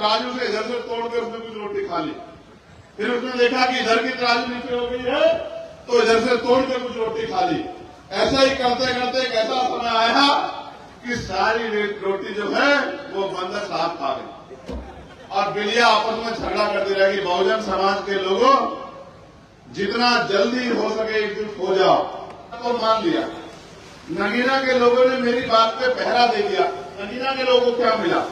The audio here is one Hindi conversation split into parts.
तराजू से इधर से तोड़ के उसने कुछ रोटी खा ली। फिर उसने देखा कि इधर की तराजू नीचे हो गई है तो इधर से तोड़ के कुछ रोटी खा ली। ऐसा ही करते करते एक ऐसा समय आया कि सारी रोटी जो है वो बंदर साहब खा गई और बिल्लियां आपस में झगड़ा करती रहेगी। बहुजन समाज के लोगों, जितना जल्दी हो सके एकजुट हो जाओ। तो मान लिया, नगीना के लोगों ने मेरी बात पे पहरा दे दिया। नगीना के लोगों को क्या मिला?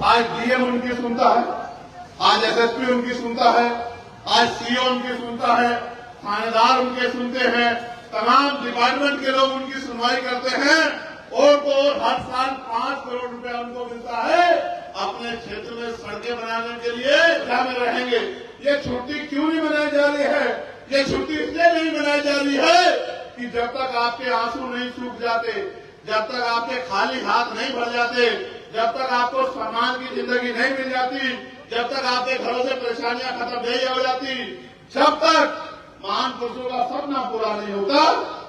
आज डीएम उनकी सुनता है, आज एसएसपी उनकी सुनता है, आज सीओ उनकी सुनता है, थानेदार उनके सुनते हैं, तमाम डिपार्टमेंट के लोग उनकी सुनवाई करते हैं। और तो हर साल 5 करोड़ रुपया उनको मिलता है अपने क्षेत्र में सड़कें बनाने के लिए। क्या में रहेंगे? ये छुट्टी क्यों नहीं मनाई जा रही है? ये छुट्टी इसलिए नहीं मनाई जा रही है कि जब तक आपके आंसू नहीं सूख जाते, जब तक आपके खाली हाथ नहीं भर जाते, जब तक आपको सम्मान की जिंदगी नहीं मिल जाती, जब तक आपके घरों से परेशानियां खत्म नहीं हो जाती, जब तक महान पुरुषों का सपना पूरा नहीं होता,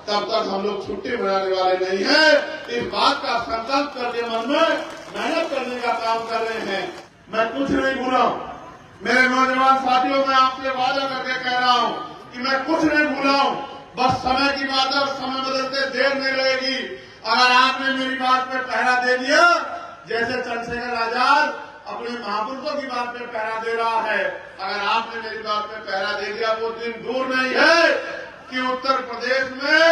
तब तक हम लोग छुट्टी मनाने वाले नहीं हैं। इस बात का संकल्प करके मन में मेहनत करने का काम कर रहे हैं। मैं कुछ नहीं भूला हूं। मेरे नौजवान साथियों, मैं आपसे वादा करके कह रहा हूं कि मैं कुछ नहीं भूला हूं। बस समय की बात है, समय बदलते देर नहीं लगेगी। अगर आपने मेरी बात पे पहरा दे दिया, जैसे चंद्रशेखर आजाद अपने महापुरुषों की बात पे पहरा दे रहा है, अगर आपने मेरी बात पे पहरा दे दिया, वो दिन दूर नहीं है कि उत्तर प्रदेश में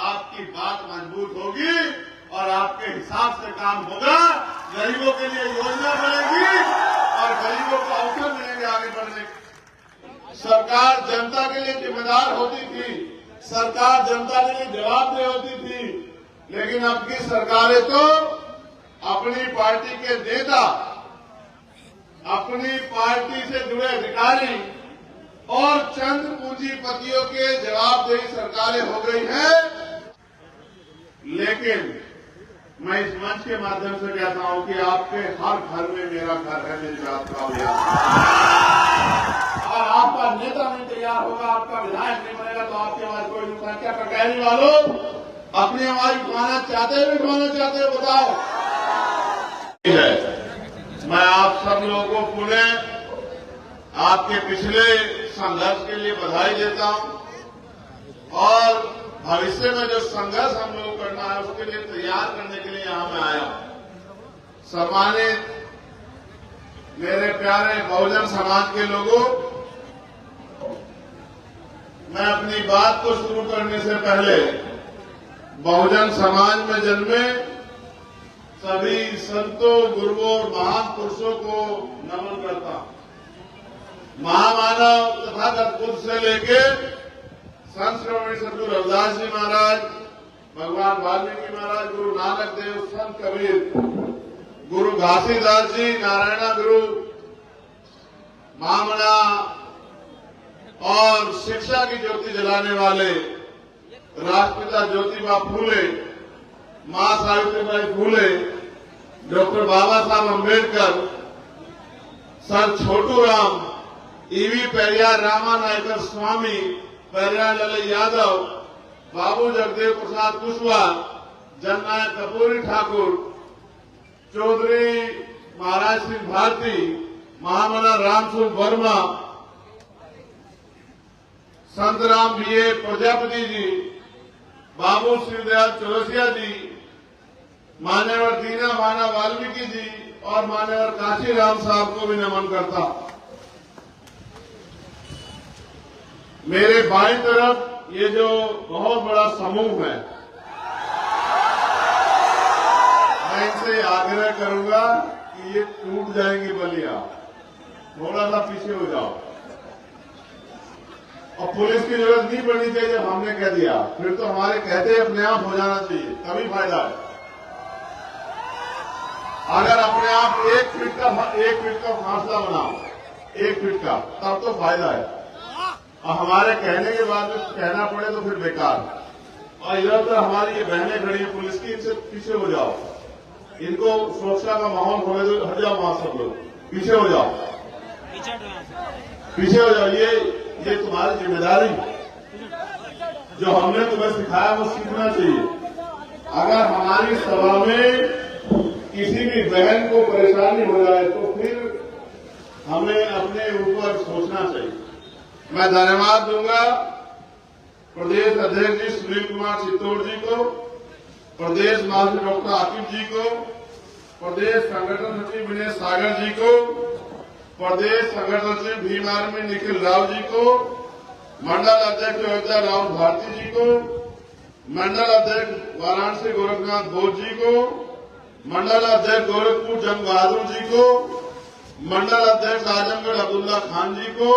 आपकी बात मजबूत होगी और आपके हिसाब से काम होगा। गरीबों के लिए योजना बनेगी और गरीबों को अवसर मिलेंगे आगे बढ़ने। सरकार जनता के लिए जिम्मेदार होती थी, सरकार जनता के लिए जवाबदेह होती थी, लेकिन अब की सरकारें तो अपनी पार्टी के नेता, अपनी पार्टी से जुड़े अधिकारी और चंद पूंजीपतियों के जवाबदेही सरकारें हो गई हैं। लेकिन मैं इस मंच के माध्यम से कहता हूं कि आपके हर घर में मेरा घर है, मेरी बात का अभियान। अगर आपका नेता नहीं तैयार होगा, आपका विधायक नहीं बनेगा, तो आपकी आवाज कोई नहीं उठाएगा। क्या कटहरी वालों अपनी आवाज उठाना चाहते हैं, उठाना चाहते हैं? बताओ। मैं आप सब लोगों को पुनः आपके पिछले संघर्ष के लिए बधाई देता हूं और भविष्य में जो संघर्ष हम लोग करना है उसके लिए तैयार करने के लिए यहां मैं आया हूं। सम्मानित मेरे प्यारे बहुजन समाज के लोगों, मैं अपनी बात को शुरू करने से पहले बहुजन समाज में जन्मे सभी संतों, गुरुओं और महान पुरुषों को नमन करता हूं। महामानव तथागत बुद्ध से लेके संत श्रोमणी सद्गुरु रविदास जी महाराज, भगवान वाल्मीकि महाराज, गुरु नानक देव, संत कबीर, गुरु घासीदास जी, नारायणा गुरु, महामना और शिक्षा की ज्योति जलाने वाले राष्ट्रपिता ज्योतिबा फूले, मां सावित्रीबाई फूले, डॉक्टर बाबा साहब अम्बेडकर, सर छोटू राम, ईवी पेरियार रामानायकर स्वामी, पेरियार लाल यादव, बाबू जगदेव प्रसाद कुशवाहा, जननायक कपूरी ठाकुर, चौधरी महाराज सिंह भारती, महामना रामसुख वर्मा, संत राम बीए प्रजापति जी, बाबू श्रीदयाल चौरसिया जी, मान्यवर दीना माना वाल्मीकि जी और मान्यवर काशीराम साहब को भी नमन करता। मेरे बाईं तरफ ये जो बहुत बड़ा समूह है, मैं इनसे आग्रह करूंगा कि ये टूट जाएंगी बलिया, थोड़ा सा पीछे हो जाओ। और पुलिस की जरूरत नहीं पड़नी चाहिए। जब हमने कह दिया फिर तो हमारे कहते अपने आप हो जाना चाहिए, तभी फायदा है। अगर अपने आप 1 फीट का फासला बनाओ, 1 फीट का, तब तो फायदा है। और हमारे कहने के बाद में कहना पड़े तो फिर बेकार। और इधर उधर हमारी ये बहनें खड़ी है पुलिस की, इनसे पीछे हो जाओ, इनको सुरक्षा का माहौल होने दो, हट जाओ वहां सब लोग, पीछे हो जाओ, पीछे हो जाओ। ये तुम्हारी जिम्मेदारी, जो हमने तुम्हें सिखाया वो सीखना चाहिए। अगर हमारी सभा में किसी भी बहन को परेशानी हो जाए तो फिर हमें अपने ऊपर सोचना चाहिए। मैं धन्यवाद दूंगा प्रदेश अध्यक्ष जी सुनील कुमार चित्तौड़ जी को, प्रदेश महासचिव डॉक्टर आकिब जी को, प्रदेश संगठन सचिव विनय सागर जी को, प्रदेश संगठन सचिव भीम आर्मी निखिल राव जी को, मंडल अध्यक्ष अयोध्या राहुल भारती जी को, मंडल अध्यक्ष वाराणसी गोरखनाथ बोस जी को, मंडल अध्यक्ष गोरखपुर जंग बहादुर जी को, मंडल अध्यक्ष आजमगढ़ अब्दुल्ला खान जी को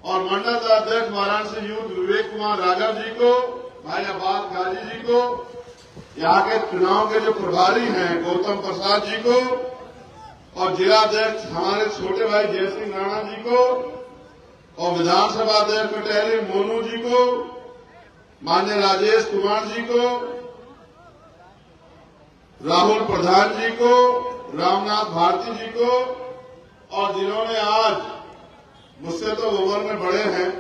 और मंडल अध्यक्ष वाराणसी यूथ विवेक कुमार राघव जी को, भाई अब्बास गाजी जी को, यहाँ के चुनाव के जो प्रभारी हैं गौतम प्रसाद जी को और जिलाध्यक्ष हमारे छोटे भाई जय सिंह राणा जी को और विधानसभा अध्यक्ष कटहरी मोनू जी को, माननीय राजेश कुमार जी को, राहुल प्रधान जी को, रामनाथ भारती जी को और जिन्होंने आज मुझसे तो उम्र में बड़े हैं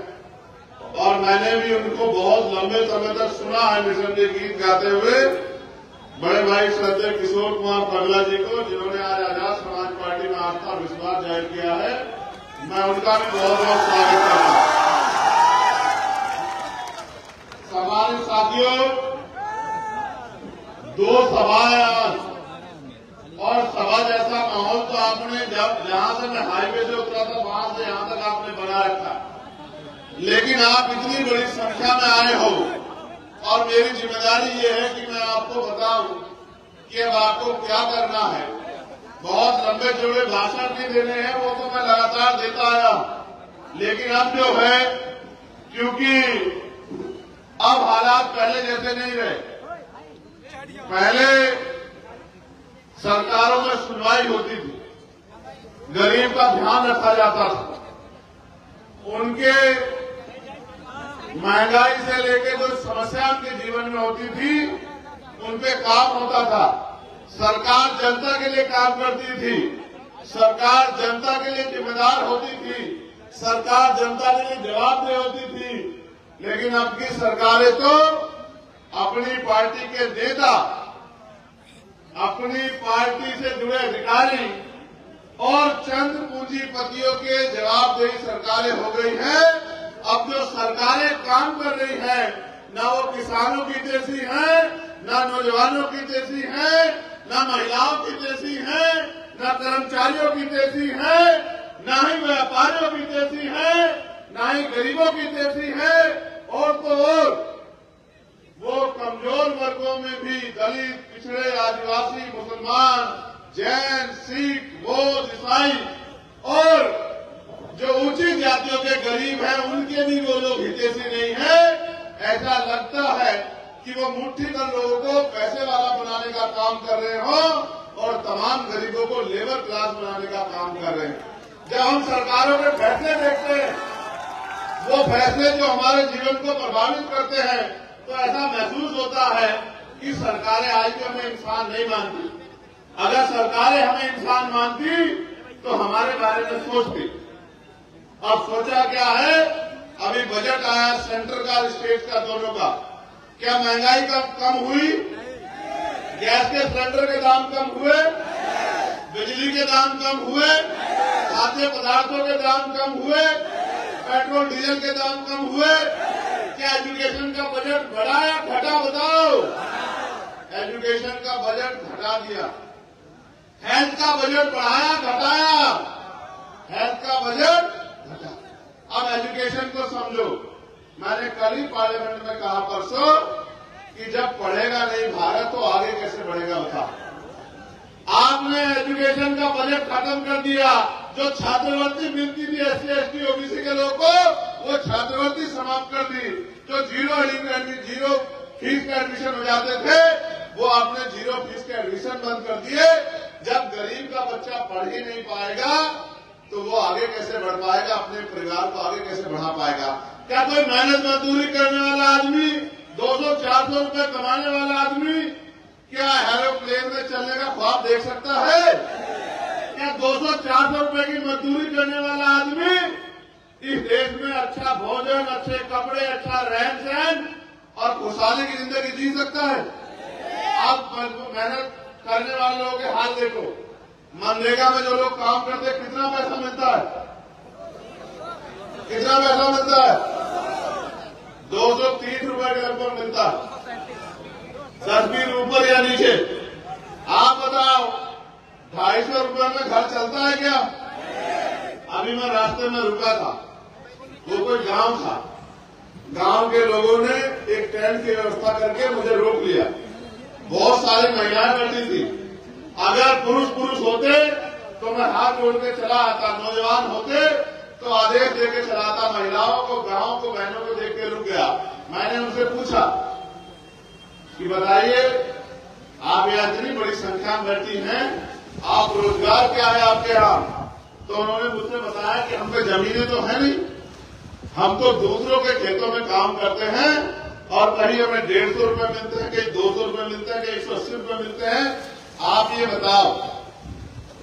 और मैंने भी उनको बहुत लंबे समय तक सुना है मिशन के गीत गाते हुए, बड़े भाई श्रद्धेय किशोर कुमार पगला जी को, जिन्होंने आज आजाद समाज पार्टी में आस्था और विश्वास जाहिर किया है, मैं उनका भी बहुत बहुत स्वागत करता हूं। सम्मानित साथियों, 2 सभाएं आज और सभा जैसा माहौल तो आपने जहां से मैं हाईवे से उतरा था वहां से यहां तक आपने बना रखा, लेकिन आप इतनी बड़ी संख्या में आए हो और मेरी जिम्मेदारी ये है कि मैं आपको बताऊं कि अब आपको क्या करना है। बहुत लंबे चौड़े भाषण भी देने हैं, वो तो मैं लगातार देता आया, लेकिन अब जो है क्योंकि अब हालात पहले जैसे नहीं रहे। पहले सरकारों में सुनवाई होती थी, गरीब का ध्यान रखा जाता था, उनके महंगाई से लेकर जो समस्या उनके जीवन में होती थी उन पे काम होता था। सरकार जनता के लिए काम करती थी, सरकार जनता के लिए जिम्मेदार होती थी, सरकार जनता के लिए जवाबदेह होती थी। लेकिन अब की सरकारें तो अपनी पार्टी के नेता, अपनी पार्टी से जुड़े अधिकारी और चंद पूंजीपतियों के जवाबदेही सरकारें हो गई हैं। अब जो सरकारें काम कर रही हैं, न वो किसानों की जैसी हैं, न नौजवानों की जैसी हैं, न महिलाओं की जैसी हैं, न कर्मचारियों की जैसी हैं, न ही व्यापारियों की जैसी हैं, न ही गरीबों की जैसी हैं। और तो और वो कमजोर वर्गों में भी दलित, पिछड़े, आदिवासी, मुसलमान, जैन, सिख, बौद्ध, ईसाई और जो ऊंची जातियों के गरीब हैं उनके भी वो लोग हितैषी नहीं है। ऐसा लगता है कि वो मुट्ठी भर लोगों को पैसे वाला बनाने का काम कर रहे हो और तमाम गरीबों को लेबर क्लास बनाने का काम कर रहे हैं। जब हम सरकारों के फैसले देखते हैं, वो फैसले जो हमारे जीवन को प्रभावित करते हैं, तो ऐसा महसूस होता है कि सरकारें आज भी हमें इंसान नहीं मानती। अगर सरकारें हमें इंसान मानती तो हमारे बारे में सोचती। अब सोचा क्या है, अभी बजट आया सेंटर का स्टेट का दोनों का, क्या महंगाई कम हुई? गैस के सिलेंडर के दाम कम हुए? बिजली के दाम कम हुए? खाद्य पदार्थों के दाम कम हुए? पेट्रोल डीजल के दाम कम हुए? क्या एजुकेशन का बजट बढ़ाया घटा? बताओ। एजुकेशन का बजट घटा दिया। हेल्थ का बजट बढ़ाया घटाया? हेल्थ का बजट घटा। अब एजुकेशन को समझो। मैंने कल ही पार्लियामेंट में कहा परसों कि जब पढ़ेगा नहीं भारत तो आगे कैसे बढ़ेगा बता। आपने एजुकेशन का बजट खत्म कर दिया। जो छात्रवृत्ति मिलती थी एससी एसटी ओबीसी के लोगों को, वो छात्रवृत्ति समाप्त कर दी। जो जीरो फीस का एडमिशन हो जाते थे, वो आपने जीरो फीस के एडमिशन बंद कर दिए। जब गरीब का बच्चा पढ़ ही नहीं पाएगा तो वो आगे कैसे बढ़ पाएगा, अपने परिवार को आगे कैसे बढ़ा पाएगा? क्या कोई मेहनत मजदूरी करने वाला आदमी, 200-400 रुपए कमाने वाला आदमी क्या एरोप्लेन में चलने का ख्वाब देख सकता है? क्या 200-400 रुपए की मजदूरी करने वाला आदमी इस देश में अच्छा भोजन, अच्छे कपड़े, अच्छा रहन सहन और खुशहाली की जिंदगी जी सकता है? आप मेहनत करने वाले लोगों के हाल देखो। मनरेगा में जो लोग काम करते हैं कितना पैसा मिलता है? कितना पैसा मिलता है? 230 रुपए के लगभग मिलता है। 10 ऊपर या नीचे। आप बताओ 250 रुपए में घर चलता है क्या? अभी मैं रास्ते में रुका था, वो कोई गांव था। गांव के लोगों ने एक टेंट की व्यवस्था करके मुझे रोक लिया। बहुत सारी महिलाएं बैठी थी। अगर पुरुष होते तो मैं हाथ जोड़ के चला आता, नौजवान होते तो आदेश देके चलाता। महिलाओं को, गांव को, बहनों को देख के रुक गया। मैंने उनसे पूछा कि बताइए, आप यहाँ इतनी बड़ी संख्या में बैठी हैं, आप रोजगार क्या है आपके यहाँ? तो उन्होंने मुझसे बताया कि हम पे जमीनें तो है नहीं, हम तो दूसरों के खेतों में काम करते हैं और कहीं हमें 150 रुपए मिलते हैं, कहीं 200 रुपए मिलते हैं, कहीं 180 रुपए मिलते हैं। आप ये बताओ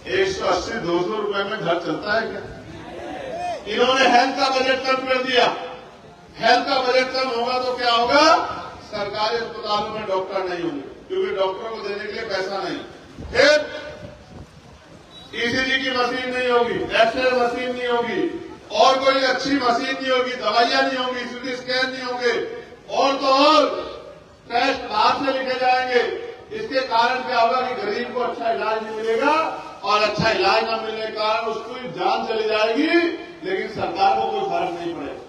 180-200 रुपए में घर चलता है क्या? इन्होंने हेल्थ का बजट कम कर दिया। हेल्थ का बजट कम होगा तो क्या होगा? सरकारी अस्पतालों में डॉक्टर नहीं होंगे, क्योंकि डॉक्टरों को देने के लिए पैसा नहीं। फिर ईसीजी की मशीन नहीं होगी, एक्सरे मशीन नहीं होगी, और कोई अच्छी मशीन नहीं होगी, दवाइयां नहीं होंगी, सीटी स्कैन नहीं होंगे, और तो और टेस्ट बाहर से लिखे जाएंगे। इसके कारण क्या होगा कि गरीब को अच्छा इलाज नहीं मिलेगा, और अच्छा इलाज न मिलने के कारण उसकी जान चली जाएगी, लेकिन सरकार को कोई फर्क नहीं पड़ेगा।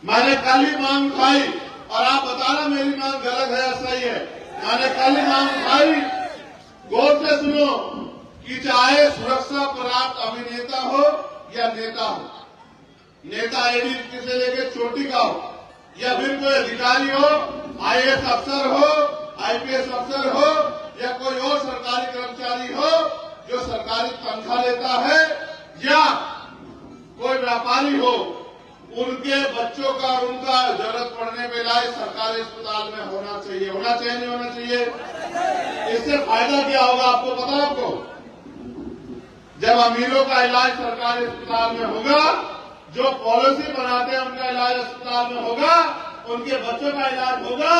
मैंने कल ही मांग उठाई, और आप बताना मेरी मांग गलत है या सही है। मैंने कल ही मांग उठाई, गौर से सुनो, कि चाहे सुरक्षा प्राप्त अभिनेता हो या नेता हो, नेता एडी से लेकर चोटी का हो, या फिर कोई अधिकारी हो, आईएएस अफसर हो, आईपीएस अफसर हो, या कोई और सरकारी कर्मचारी हो जो सरकारी तनख्वाह लेता है, या कोई व्यापारी हो, उनके बच्चों का और उनका जरूरत पड़ने पे इलाज सरकारी अस्पताल में होना चाहिए। होना चाहिए, नहीं होना चाहिए? इससे फायदा क्या होगा आपको पता है? आपको जब अमीरों का इलाज सरकारी अस्पताल में होगा, जो पॉलिसी बनाते हैं उनका इलाज अस्पताल में होगा, उनके बच्चों का इलाज होगा,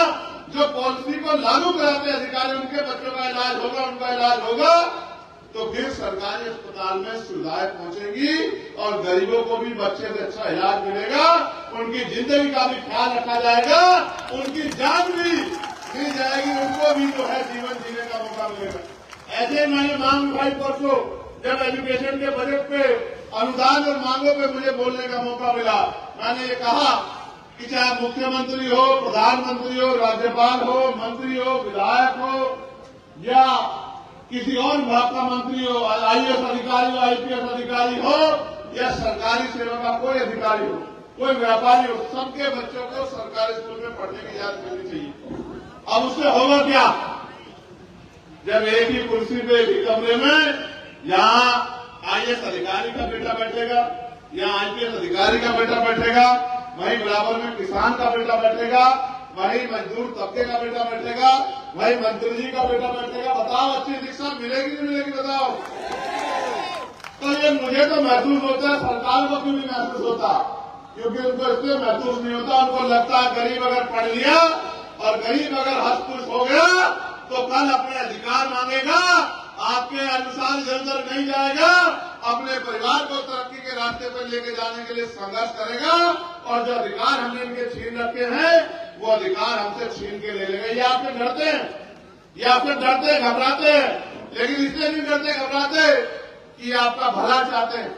जो पॉलिसी को लागू कराते हैं अधिकारी, उनके बच्चों का इलाज होगा, उनका इलाज होगा, तो फिर सरकारी अस्पताल में सुविधाएं पहुंचेगी और गरीबों को भी बच्चे से अच्छा इलाज मिलेगा, उनकी जिंदगी का भी ख्याल रखा जाएगा, उनकी जान भी मिल जाएगी, उनको भी जो है जीवन जीने का मौका मिलेगा। ऐसे मैंने मांग उठाई परसों, जब एजुकेशन के बजट पे अनुदान और मांगों पे मुझे बोलने का मौका मिला। मैंने ये कहा कि चाहे मुख्यमंत्री हो, प्रधानमंत्री हो, राज्यपाल हो, मंत्री हो, विधायक हो, या किसी और विभाग का मंत्री हो, आईएएस अधिकारी हो, आईपीएस अधिकारी हो, या सरकारी सेवा का कोई अधिकारी हो, कोई व्यापारी हो, सबके बच्चों को सरकारी स्कूल में पढ़ने की इजाजत मिलनी चाहिए। अब उससे होगा क्या? जब एक ही कुर्सी पे, एक ही कमरे में, यहाँ आईएएस अधिकारी का बेटा बैठेगा, यहाँ आईपीएस अधिकारी का बेटा बैठेगा, वहीं बराबर में किसान का बेटा बैठेगा, वहीं मजदूर तबके का बेटा बैठेगा, वहीं मंत्री जी का बेटा बैठेगा। बताओ अच्छी शिक्षा मिलेगी नहीं मिलेगी? बताओ। तो ये मुझे तो महसूस होता है, सरकार को क्यों नहीं महसूस होता? क्योंकि उनको इसलिए महसूस नहीं होता, उनको लगता है गरीब अगर पढ़ लिया और गरीब अगर हस्तपुष्ट हो गया तो कल अपने अधिकार मांगेगा, आपके अनुसार इधर उधर नहीं जाएगा, अपने परिवार को तरक्की के रास्ते पर लेके जाने के लिए संघर्ष करेगा, और जो अधिकार हमने इनके छीन रखे हैं वो अधिकार हमसे छीन के ले लेंगे। ये आपसे डरते हैं, ये आपसे डरते हैं, घबराते हैं, लेकिन इसलिए नहीं डरते घबराते कि आपका भला चाहते हैं।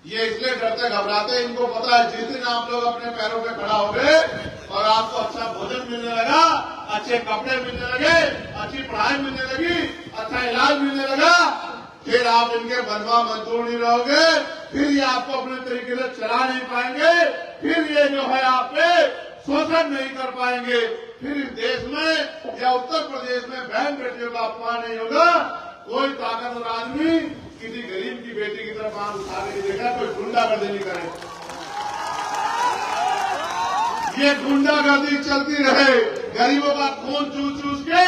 ये इसलिए डरते घबराते, इनको पता है जिस दिन आप लोग अपने पैरों पे खड़ा हो गए और आपको अच्छा भोजन मिलने लगा, अच्छे कपड़े मिलने लगे, अच्छी पढ़ाई मिलने लगी, अच्छा इलाज मिलने लगा, फिर आप इनके बनवा मजदूर नहीं रहोगे, फिर ये आपको अपने तरीके से चला नहीं पाएंगे, फिर ये जो है आप पे शोषण नहीं कर पाएंगे, फिर इस देश में या उत्तर प्रदेश में बहन बेटियों का अपमान नहीं होगा। कोई ताकतवर आदमी किसी गरीब की बेटी की तरफ आंख उठा के देखा, कोई गुंडागर्दी नहीं करे। ये गुंडागर्दी चलती रहे, गरीबों का खून चूस चूस के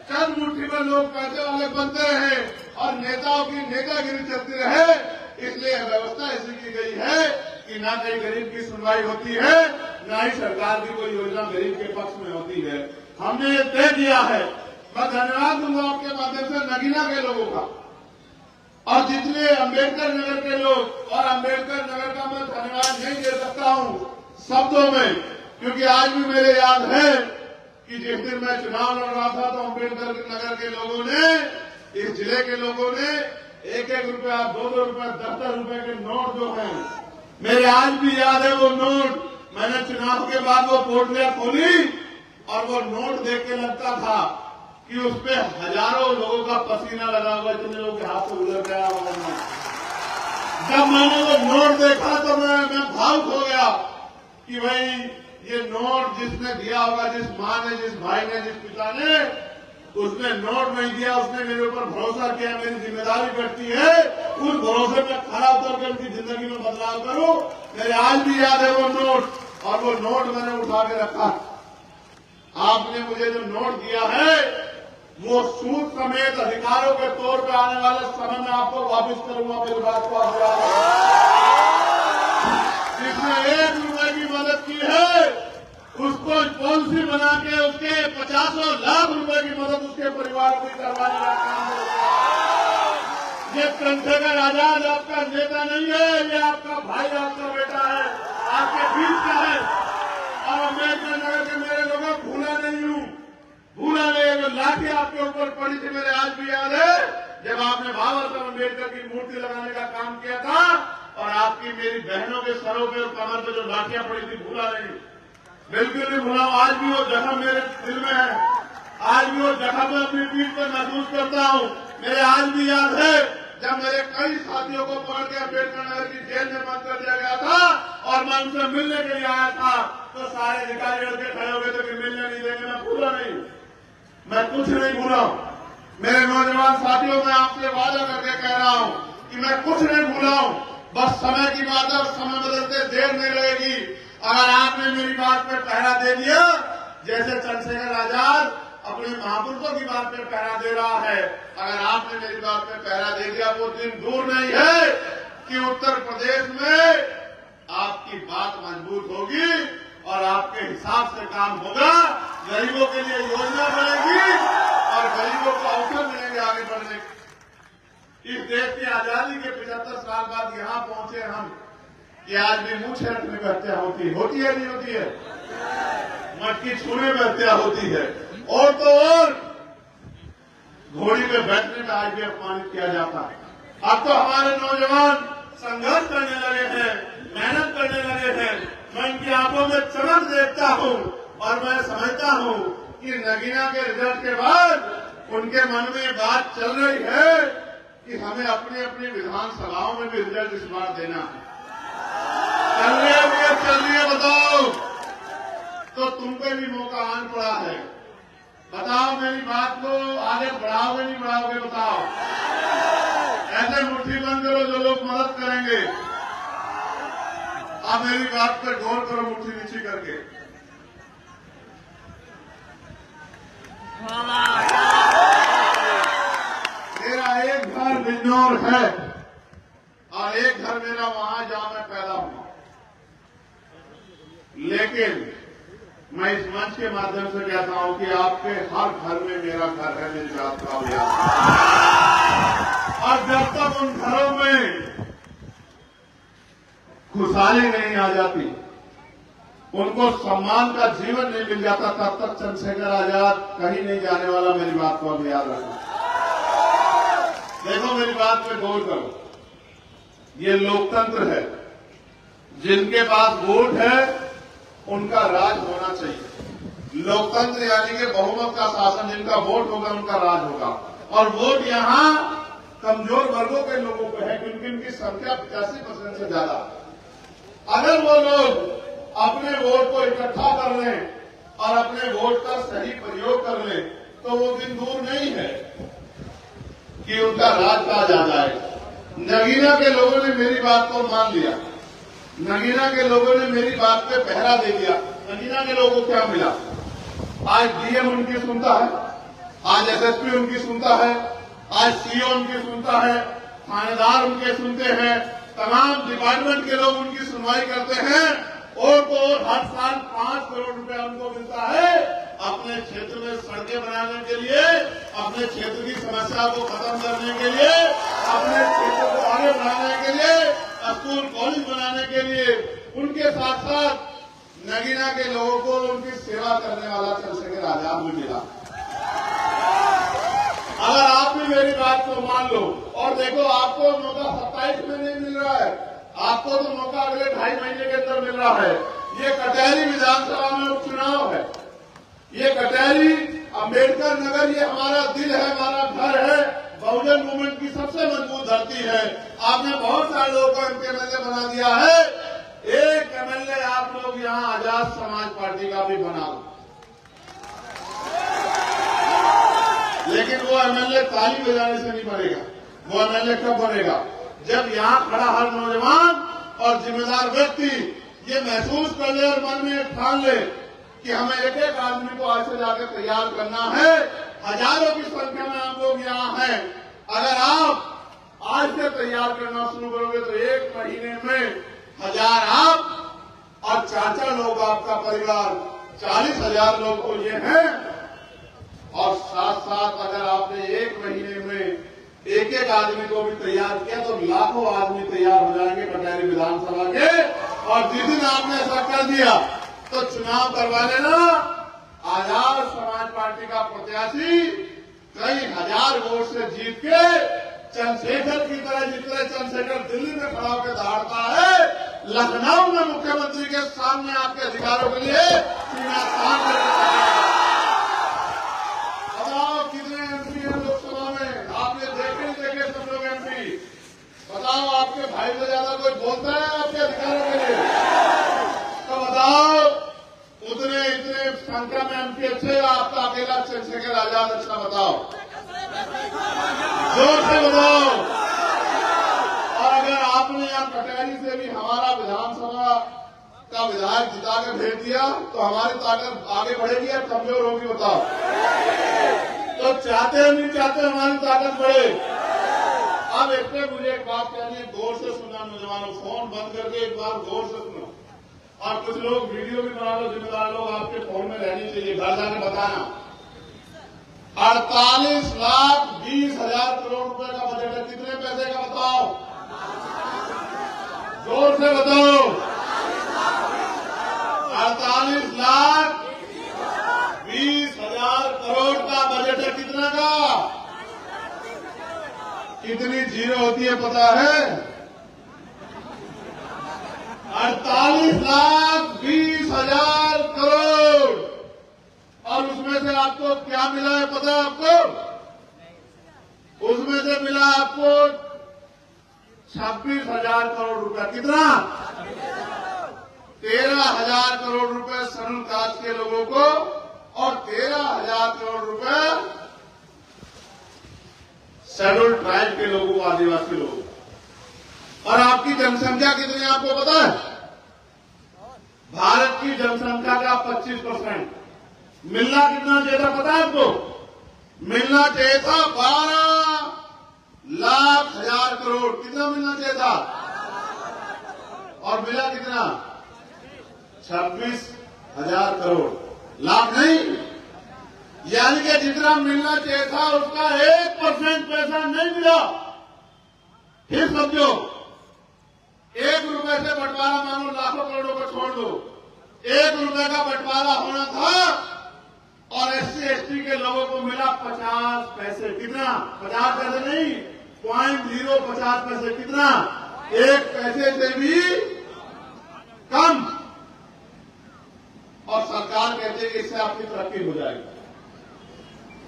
चंद मुट्ठी में लोग पैसे वाले बनते रहे और नेताओं की नेतागिरी चलती रहे। इसलिए व्यवस्था ऐसी की गई है कि ना कहीं गरीब की सुनवाई होती है, ना ही सरकार की कोई योजना गरीब के पक्ष में होती है। हमने ये तय किया है। मैं धन्यवाद दूंगा आपके माध्यम से नगीना के लोगों का, और जितने अंबेडकर नगर के लोग, और अंबेडकर नगर का मैं धन्यवाद नहीं दे सकता हूं शब्दों में, क्योंकि आज भी मेरे याद है कि जिस दिन मैं चुनाव लड़ रहा था तो अंबेडकर नगर के लोगों ने, इस जिले के लोगों ने 1-1 रुपया, 2-2 रुपया, 10-10 रुपए के नोट जो हैं, मेरे आज भी याद है वो नोट। मैंने चुनाव के बाद वो पोटलियां खोली और वो नोट देख के लगता था कि उसपे हजारों लोगों का पसीना लगा हुआ, इतने लोगों के हाथ से गुजर गया होगा। जब मैंने वो नोट देखा तो मैं भावुक हो गया कि भाई ये नोट जिसने दिया होगा, जिस माँ ने, जिस भाई ने, जिस पिता ने, उसने नोट नहीं दिया, उसने मेरे ऊपर भरोसा किया, मेरी जिम्मेदारी बढ़ती है उस भरोसे में खड़ा उतर कर उनकी जिंदगी में बदलाव करूं। मेरे आज भी याद है वो नोट, और वो नोट मैंने उठा के रखा। आपने मुझे जो नोट दिया है वो सूद समेत अधिकारों के तौर पे आने वाले समय में आपको वापस करूंगा। मेरी बात को आप याद रखें। जिसने 1 रुपए की मदद की है उसको पॉलिसी बना के उसके 50 लाख रुपए की मदद उसके परिवार को करवाने का काम होगा। ये चंद्रशेखर आजाद आपका नेता नहीं है, ये आपका भाई, आपका बेटा है, आपके बीच का है। और अम्बेडकर नगर के मेरे लोगों भूला नहीं हूं, भूला नहीं। जो लाठी आपके ऊपर पड़ी थी मेरे आज भी याद है, जब आपने बाबा साहब अम्बेडकर की मूर्ति लगाने का काम किया था और आपकी मेरी बहनों के सरों पे और कमर पे जो लाठियां पड़ी थी, भूला नहीं, बिल्कुल नहीं भूला। आज भी वो जख्म मेरे दिल में है, आज भी वो जख्म में अपनी पीठ पर महसूस करता हूं। मेरे आज भी याद है जब मेरे कई साथियों को पकड़ के अम्बेडकर नगर की जेल में बंद कर दिया गया था और मैं उनसे मिलने के लिए आया था तो सारे अधिकारी लड़के खड़े हो गए थे कि मिलने नहीं देंगे। मैं भूला नहीं, मैं कुछ नहीं भूला। मेरे नौजवान साथियों, मैं आपसे वादा करके कह रहा हूं कि मैं कुछ नहीं भूला हूं। बस समय की बात है, समय बदलते देर नहीं लगेगी। अगर आपने मेरी बात पे पहरा दे दिया, जैसे चंद्रशेखर आजाद अपने महापुरुषों की बात पे पहरा दे रहा है, अगर आपने मेरी बात पे पहरा दे दिया, वो दिन दूर नहीं है कि उत्तर प्रदेश में आपकी बात मजबूत होगी और आपके हिसाब से काम होगा। गरीबों के लिए योजना बनेगी और गरीबों को अवसर मिलेंगे आगे बढ़ने। इस देश की आजादी के 75 साल बाद यहां पहुंचे हम कि आज भी मुंह छेड़ने में हत्या होती है नहीं होती है, मटकी छूने में हत्या होती है, और तो और घोड़ी पे बैठने में आज भी अपमानित किया जाता है। अब तो हमारे नौजवान संघर्ष करने लगे हैं, मेहनत करने लगे हैं। मैं इनकी आंखों में चमक देखता हूं और मैं समझता हूं कि नगीना के रिजल्ट के बाद उनके मन में बात चल रही है कि हमें अपनी अपनी विधानसभाओं में भी रिजल्ट इस बार देना है। चल रही है, बताओ तो तुम पे भी मौका आन पड़ा है। बताओ मेरी बात को आगे बढ़ाओगे नहीं बढ़ाओगे, बताओ। ऐसे मुट्ठी बंद करो जो लोग मदद करेंगे। आप मेरी बात पर गौर करो, मुट्ठी नीचे करके। मेरा एक घर बिजनौर है और एक घर मेरा वहां जहां मैं पैदा हुआ, लेकिन मैं इस मंच के माध्यम से कहता हूं कि आपके हर घर में मेरा घर है, मेरी बात का अभ्यास। और जब तक उन घरों में खुशहाली नहीं आ जाती, उनको सम्मान का जीवन नहीं मिल जाता, तब तक चंद्रशेखर आजाद कहीं नहीं जाने वाला। मेरी बात को अब याद रखना। देखो मेरी बात पे गौर करो, ये लोकतंत्र है। जिनके पास वोट है उनका राज होना चाहिए। लोकतंत्र यानी कि बहुमत का शासन, जिनका वोट होगा उनका राज होगा। और वोट यहाँ कमजोर वर्गों के लोगों को है क्योंकि उनकी संख्या 85% से ज्यादा। अगर वो लोग अपने वोट को इकट्ठा कर लें और अपने वोट का सही प्रयोग कर लें तो वो दिन दूर नहीं है कि उनका राज कहा जा जाए। नगीना के लोगों ने मेरी बात को मान लिया, नगीना के लोगों ने मेरी बात पे पहरा दे दिया। नगीना के लोगों को क्या मिला? आज डीएम उनकी सुनता है, आज एसएसपी उनकी सुनता है, आज सीओ उनकी सुनता है, थानेदार उनके सुनते हैं, तमाम डिपार्टमेंट के लोग उनकी सुनवाई करते हैं। और तो हर साल 5 करोड़ रुपया उनको मिलता है अपने क्षेत्र में सड़कें बनाने के लिए, अपने क्षेत्र की समस्या को खत्म करने के लिए। अपने क्षेत्र को आगे बढ़ाने के लिए, स्कूल कॉलेज बनाने के लिए, उनके साथ साथ नगीना के लोगों को उनकी सेवा करने वाला चंद्रशेखर आजाद भी मिला। अगर आप भी मेरी बात को मान लो और देखो, आपको मौका 27 में नहीं मिल रहा है, आपको तो मौका अगले 2.5 महीने के अंदर मिल रहा है। ये कटहरी विधानसभा में उपचुनाव है, ये कटहरी अंबेडकर नगर, ये हमारा दिल है, हमारा घर है, बहुजन मूवमेंट की सबसे मजबूत धरती है। आपने बहुत सारे लोगों को एमएलए बना दिया है, एक एमएलए आप लोग यहाँ आजाद समाज पार्टी का भी बना दो, लेकिन वो एमएलए ताली बजाने से नहीं बनेगा। वो एमएलए कब बनेगा? जब यहाँ खड़ा हर नौजवान और जिम्मेदार व्यक्ति ये महसूस कर ले और मन में ठान ले कि हमें एक एक आदमी को आज से जाकर तैयार करना है। हजारों की संख्या में हम लोग यहाँ हैं। अगर आप आज से तैयार करना शुरू करोगे तो 1 महीने में 1000 आप और 4 लोग आपका परिवार, 40,000 लोग तो ये हैं। और साथ साथ अगर आपने 1 महीने में एक एक आदमी को भी तैयार किया तो लाखों आदमी तैयार हो जाएंगे कटहरी विधानसभा के। और जिस दिन आपने ऐसा कर दिया तो चुनाव करवा लेना, आजाद समाज पार्टी का प्रत्याशी कई हजार वोट से जीत के चंद्रशेखर की तरह, जिस तरह चंद्रशेखर दिल्ली में खड़ा होकर दहाड़ता है, लखनऊ में मुख्यमंत्री के सामने आपके अधिकारों के लिए सीना तान करके कितने एमपी हैं लोकसभा में? आपने देखे नहीं देखे सब लोग एमपी? बताओ, आपके भाई से ज्यादा कोई बोलता है आपके अधिकारों के लिए? तो बताओ, उतने इतने संख्या में एमपी अच्छे, आपका अकेला चंद्रशेखर आजाद अच्छा? बताओ, जोर से बताओ। और अगर आपने यहाँ कटहरी से भी हमारा विधानसभा का विधायक जिता के भेज दिया तो हमारी ताकत आगे बढ़ेगी या कमजोर होगी? बताओ। तो चाहते हैं नहीं चाहते हमारी ताकत बढ़े। अब इसमें मुझे एक बात कहनी है, गौर से सुनना नौजवानों, फोन बंद करके एक बार गौर से सुनो। और कुछ लोग वीडियो भी बना लो, जिम्मेदार लोग आपके फोन में रहनी चाहिए, घर जाके बताना। 48,20,000 करोड़ रुपए का बजट है, कितने पैसे का बताओ? जोर से बताओ। 48,20,000 करोड़ का बजट है, कितना का? कितनी जीरो होती है पता है? 48,20,000 करोड़। और उसमें से आपको क्या मिला है पता है आपको? उसमें से मिला आपको 26,000 करोड़ रुपया। कितना? 13,000 करोड़ रुपए शेड्यूल कास्ट के लोगों को और 13,000 करोड़ रुपए शेड्यूल ट्राइब के लोगों को, आदिवासी लोगों को। और आपकी जनसंख्या कितनी है आपको पता है? भारत की जनसंख्या का 25%। मिलना कितना चाहिए था पता है आपको? मिलना चाहिए था 12,00,000 करोड़। कितना मिलना चाहिए था? और मिला कितना? 26,000 करोड़। लाख नहीं, यानी कि जितना मिलना चाहिए था उसका 1% पैसा नहीं मिला। फिर समझो, 1 रुपए से बंटवारा, मानो लाखों करोड़ों को छोड़ दो, 1 रुपए का बंटवारा होना था और SC/ST के लोगों को मिला 50 पैसे। कितना? 50 पैसे नहीं, 0.50 पैसे। कितना? 1 पैसे से भी कम। और सरकार कहती है कि इससे आपकी तरक्की हो जाएगी।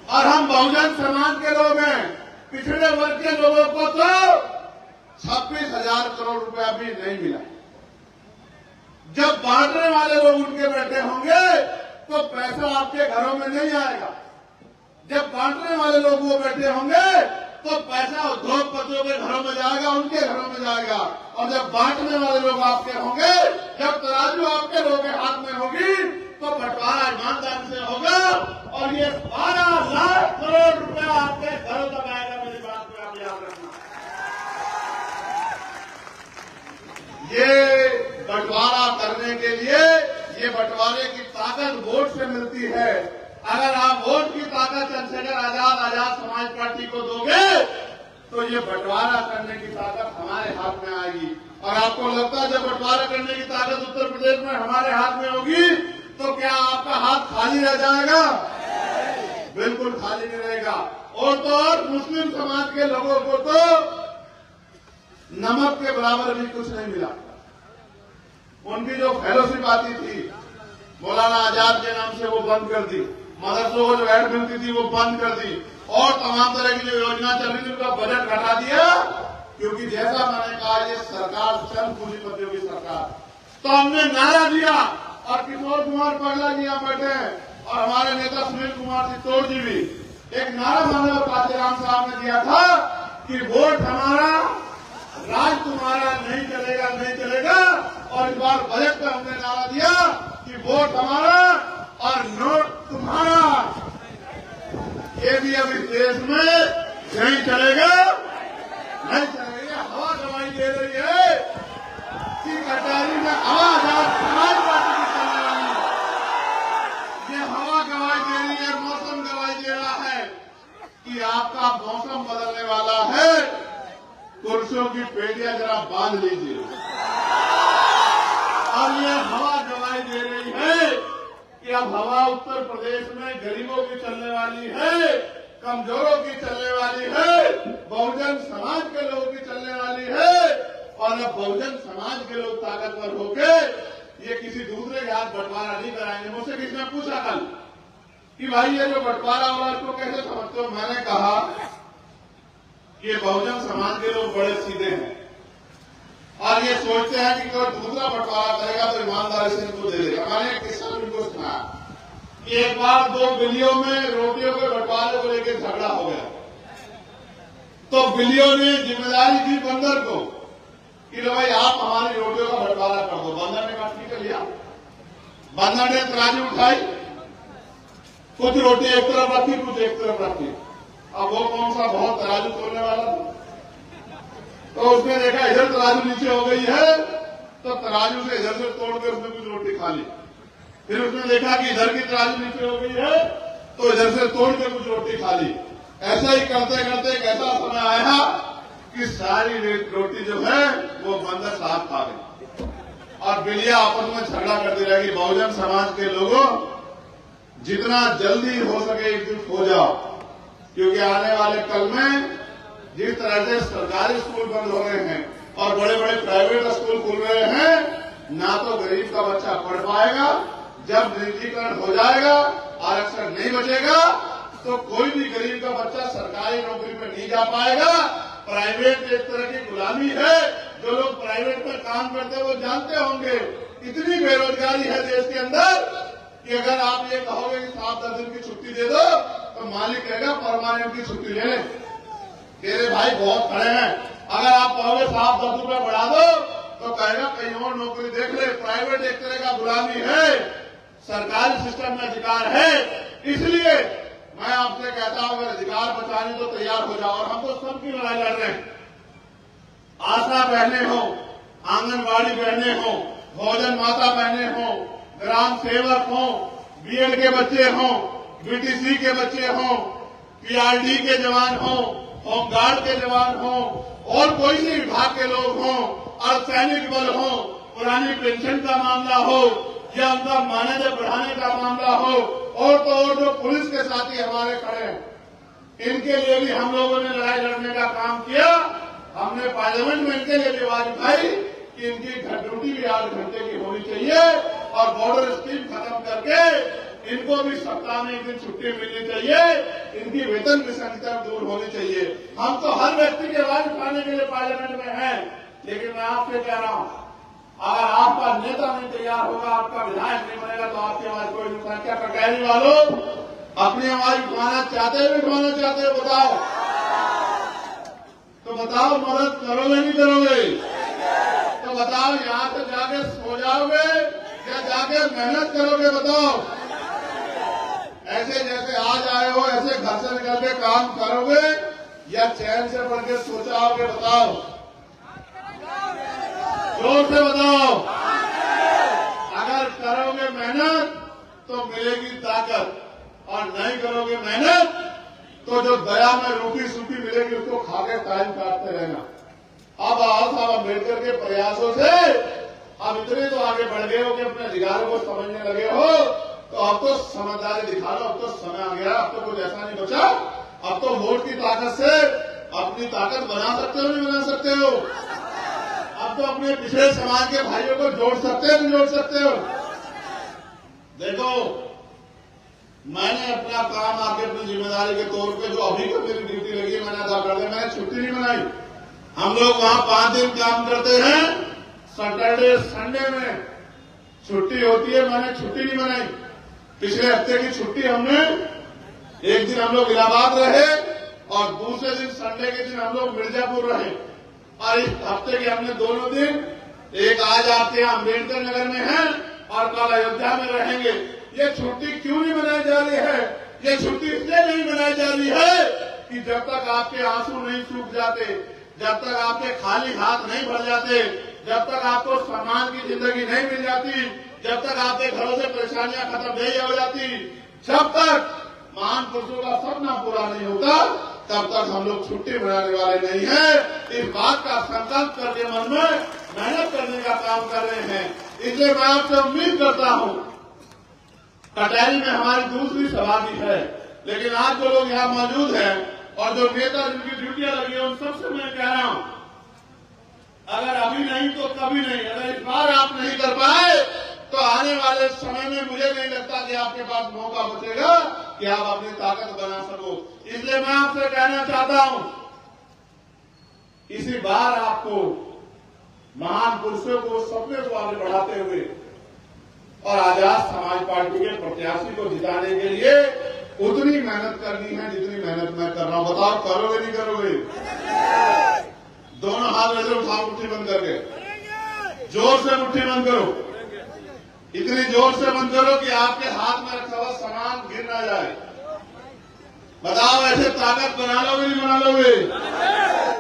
और हम बहुजन समाज के लोग हैं, पिछड़े वर्ग के लोगों को तो 26,000 करोड़ रुपया भी नहीं मिला। जब बांटने वाले लोग उनके बैठे होंगे तो पैसा आपके घरों में नहीं आएगा। जब बांटने वाले लोग वो बैठे होंगे तो पैसा उद्योगपतियों के घरों में जाएगा, उनके घरों में जाएगा। और जब बांटने वाले लोग आपके होंगे, जब तराजू आपके लोगों के हाथ में होगी तो बंटवारा ईमानदारी से होगा और ये 12 लाख करोड़ रुपया आपके घरों तक आएगा। मेरी बात को आप याद रखना। ये बंटवारा करने के लिए, ये बंटवारे की ताकत वोट से मिलती है। अगर आप वोट की ताकत चंद्रशेखर आजाद समाज पार्टी को दोगे तो ये बंटवारा करने की ताकत हमारे हाथ में आएगी। और आपको लगता है जब बंटवारा करने की ताकत उत्तर प्रदेश में हमारे हाथ में होगी तो क्या आपका हाथ खाली रह जाएगा? बिल्कुल खाली नहीं रहेगा। और तो और मुस्लिम समाज के लोगों को तो नमक के बराबर भी कुछ नहीं मिला। उनकी जो फेलोशिप आती थी मौलाना आजाद के नाम से वो बंद कर दी, मदरसों को जो ऐड मिलती थी वो बंद कर दी, और तमाम तरह की जो योजना चल रही थी उनका बजट घटा दिया। क्योंकि जैसा मैंने कहा ये सरकार चंद पूंजीपतियों की सरकार। तो हमने नारा दिया और किशोर कुमार पगला जी यहाँ बैठे हैं और हमारे नेता सुनील कुमार चित्तौड़ जी भी एक नारा मानव कांचीराम साहब ने दिया था कि वोट हमारा, राज तुम्हारा, नहीं चलेगा नहीं चलेगा। और इस बार बजट में हमने नारा दिया कि वोट हमारा और नोट तुम्हारा। ये भी अब इस देश में नहीं चलेगा नहीं चलेगा। हवा गवाही दे रही है कि कटहरी में आवाज समाज पार्टी की चलने वाली ये हवा गवाही दे रही है, मौसम गवाही दे रहा है कि आपका मौसम बदलने वाला है। कुर्सियों की पेटियां जरा बांध लीजिए। और ये हवा गवाही दे रही है कि अब हवा उत्तर प्रदेश में गरीबों की चलने वाली है, कमजोरों की चलने वाली है, बहुजन समाज के लोगों की चलने वाली है। और अब बहुजन समाज के लोग ताकतवर होके ये किसी दूसरे के हाथ बंटवारा नहीं कराएंगे। मुझसे किसी ने पूछा कल कि भाई ये जो बंटवारा हो रहा है इसको कैसे समझते हो? मैंने कहा ये बहुजन समाज के लोग बड़े सीधे हैं और ये सोचते हैं कि कोई दूसरा बंटवारा करेगा तो ईमानदारी से इनको दे देगा। मैंने एक किस्सा इनको सुनाया कि एक बार 2 बिल्लियों में रोटियों के बंटवारे को लेकर झगड़ा हो गया। तो बिल्लियों ने जिम्मेदारी दी बंदर को कि लो भाई आप हमारी रोटियों का बंटवारा कर दो। बंदर ने कहा ठीक है लिया। बंदर ने तराजू उठाई, कुछ रोटी एक तरफ रखी कुछ एक तरफ रखी। अब वो कौन सा बहुत तराजू तोड़ने वाला था, तो उसने देखा इधर तराजू नीचे हो गई है तो तराजू से इधर से तोड़ के उसने कुछ रोटी खा ली। फिर उसने देखा कि इधर की तराजू नीचे हो गई है तो इधर से तोड़ के कुछ रोटी खा ली। ऐसा ही करते करते एक ऐसा समय आया कि सारी रोटी जो है वो बंदर साहब खा गई और बिल्लियां आपस में झगड़ा करती रहेगी। बहुजन समाज के लोगों जितना जल्दी हो सके एकजुट हो जाओ, क्योंकि आने वाले कल में जिस तरह से सरकारी स्कूल बंद हो रहे हैं और बड़े बड़े प्राइवेट स्कूल खुल रहे हैं, ना तो गरीब का बच्चा पढ़ पाएगा। जब निजीकरण हो जाएगा, आरक्षण नहीं बचेगा तो कोई भी गरीब का बच्चा सरकारी नौकरी में नहीं जा पाएगा। प्राइवेट एक तरह की गुलामी है। जो लोग प्राइवेट में काम करते हैं वो जानते होंगे इतनी बेरोजगारी है देश के अंदर कि अगर आप ये कहोगे कि 7-10 दिन की छुट्टी दे दो तो मालिक कहेगा परमानेंट की छुट्टी ले ले, तेरे भाई बहुत खड़े हैं। अगर आप कहोगे 7-10 रुपए बढ़ा दो तो कहेगा कहीं और नौकरी देख ले। प्राइवेट एक तरह का गुलामी है, सरकारी सिस्टम में अधिकार है। इसलिए मैं आपसे कहता हूं अगर अधिकार बचाने तो तैयार हो जाओ। और हम तो सबकी लड़ाई लड़ रहे हैं। आशा बहने हो, आंगनबाड़ी बहने हो, भोजन माता बहने हो, ग्राम सेवक हो, बीएड के बच्चे हो, बीटीसी के बच्चे हो, पीआरडी के जवान हो, होमगार्ड के जवान हो और कोई भी विभाग के लोग हो, अर्धसैनिक बल हो, पुरानी पेंशन का मामला हो या उनका मानदेय बढ़ाने का मामला हो, और तो और जो पुलिस के साथी हमारे खड़े हैं, इनके लिए भी हम लोगों ने लड़ाई लड़ने का काम किया। हमने पार्लियामेंट में इनके लिए भी आवाज उठाई कि इनकी ड्यूटी भी 8 घंटे की होनी चाहिए और बॉर्डर स्कीम खत्म करके इनको भी सप्ताह में 1 दिन छुट्टी मिलनी चाहिए। इनकी वेतन विसंगति दूर होनी चाहिए। हम तो हर व्यक्ति की आवाज उठाने के लिए पार्लियामेंट में हैं, लेकिन मैं आपसे कह रहा हूं अगर आपका नेता नहीं तैयार होगा, आपका विधायक नहीं बनेगा तो आपकी आवाज कोई नहीं उठाएगा। क्या कटहरी वालों अपनी आवाज उठाना चाहते हैं, उठाना चाहते हैं? बताओ तो बताओ, मदद करोगे नहीं करोगे? तो बताओ यहाँ से जाके सो जाओगे या जाके मेहनत करोगे? बताओ ऐसे जैसे आज आए हो ऐसे घर से निकल के काम करोगे या चैन से पढ़ के सो जाओगे? बताओ, जोर से बताओ। अगर करोगे मेहनत तो मिलेगी ताकत और नहीं करोगे मेहनत तो जो दया में रोटी सूखी मिलेगी उसको खा के टाइम काटते रहना। अब साहब अम्बेडकर के प्रयासों से अब इतने तो आगे बढ़ गए हो कि अपने अधिकारों को समझने लगे हो, तो अब तो समझदारी दिखा लो। अब तो समय आ गया, अब तो कुछ ऐसा नहीं बचा। अब तो वोट की ताकत से अपनी ताकत बना सकते हो, नहीं बना सकते हो? अब तो अपने पिछड़े समाज के भाइयों को जोड़ सकते हो, नहीं जोड़ सकते हो? देखो, मैंने अपना काम आके अपनी जिम्मेदारी के तौर पे जो अभी तक मेरी ड्यूटी लगी है मैंने अदा कर दिया। मैंने छुट्टी नहीं बनाई। हम लोग वहां 5 दिन काम करते हैं, सैटरडे संडे में छुट्टी होती है, मैंने छुट्टी नहीं बनाई। पिछले हफ्ते की छुट्टी हमने, एक दिन हम लोग इलाहाबाद रहे और दूसरे दिन संडे के दिन हम लोग मिर्जापुर रहे। और इस हफ्ते के हमने दोनों दिन, एक आज आपके यहाँ अम्बेडकर नगर में है और कल अयोध्या में रहेंगे। ये छुट्टी क्यों नहीं मनाई जा रही है? ये छुट्टी इसलिए नहीं मनाई जा रही है कि जब तक आपके आंसू नहीं सूख जाते, जब तक आपके खाली हाथ नहीं भर जाते, जब तक आपको सम्मान की जिंदगी नहीं मिल जाती, जब तक आपके घरों से परेशानियां खत्म नहीं हो जाती, जब तक महान पुरुषों का सपना पूरा नहीं होता, तब तक हम लोग छुट्टी मनाने वाले नहीं हैं। इस बात का संकल्प करके मन में मेहनत करने का काम कर रहे हैं। इसलिए मैं आपसे उम्मीद करता हूं, कटहरी में हमारी दूसरी सभा भी है, लेकिन आज जो लोग यहाँ मौजूद हैं और जो नेता जिनकी ड्यूटियां लगी है, उन सबसे मैं कह रहा हूं, अगर अभी नहीं तो कभी नहीं। अगर इस बार आप नहीं कर पाए तो आने वाले समय में मुझे नहीं लगता कि आपके पास मौका बचेगा कि आप अपनी ताकत बना सको। इसलिए मैं आपसे कहना चाहता हूं, इसी बार आपको महान पुरुषों को, सपने को आगे बढ़ाते हुए और आजाद समाज पार्टी के प्रत्याशी को जिताने के लिए उतनी मेहनत करनी है जितनी मेहनत मैं कर रहा हूं। बताओ, करोगे नहीं करोगे? दोनों हाथ में से उठाओ, मुट्ठी बंद करके जोर से मुट्ठी बंद करो। इतनी जोर से बंद करो कि आपके हाथ में रखा हुआ सामान गिर ना जाए। बताओ, ऐसे ताकत बना लोगे नहीं बना लोगे?